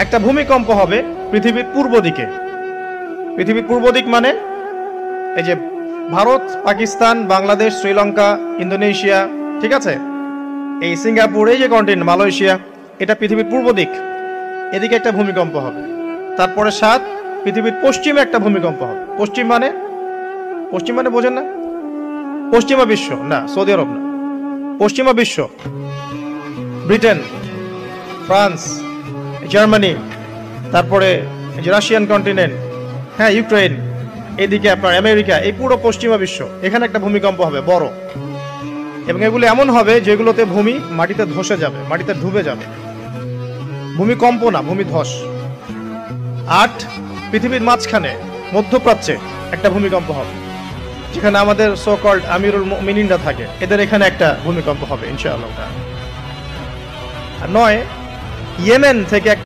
একটা ভূমিকম্প হবে পৃথিবীর পূর্ব দিকে। পৃথিবীর পূর্ব দিক মানে এই যে ভারত, পাকিস্তান, বাংলাদেশ, শ্রীলঙ্কা, ইন্দোনেশিয়া, ঠিক আছে, এই সিঙ্গাপুর, এই যে কন্টিনেন্ট মালয়েশিয়া, এটা পৃথিবীর পূর্ব দিক। এদিকে একটা ভূমিকম্প হবে। তারপরে 7 পৃথিবীর পশ্চিমে একটা ভূমিকম্প হবে। পশ্চিম মানে বোঝেন না? পশ্চিমা বিশ্ব না, সৌদি আরব না, পশ্চিমা বিশ্ব, ব্রিটেন, ফ্রান্স, জার্মানি, তারপরে যে রাশিয়ান কন্টিনেন্ট, হ্যাঁ, ইউক্রেন, এদিকে আপনার আমেরিকা, এই পুরো পশ্চিমা বিশ্ব, এখানে একটা ভূমিকম্প হবে বড়। এবং এগুলো এমন হবে যেগুলোতে ভূমি মাটিতে ধসে যাবে, মাটিতে ডুবে যাবে। ভূমিকম্প না, ভূমিধস। 8 পৃথিবীর মাঝখানে মধ্যপ্রাচ্যে একটা ভূমিকম্প হবে, যেখানে আমাদের সো কল্ড আমিরুল মুমিনিনরা থাকে, এদের এখানে একটা ভূমিকম্প হবে ইনশাআল্লাহ। আর 9 ইয়েমেন থেকে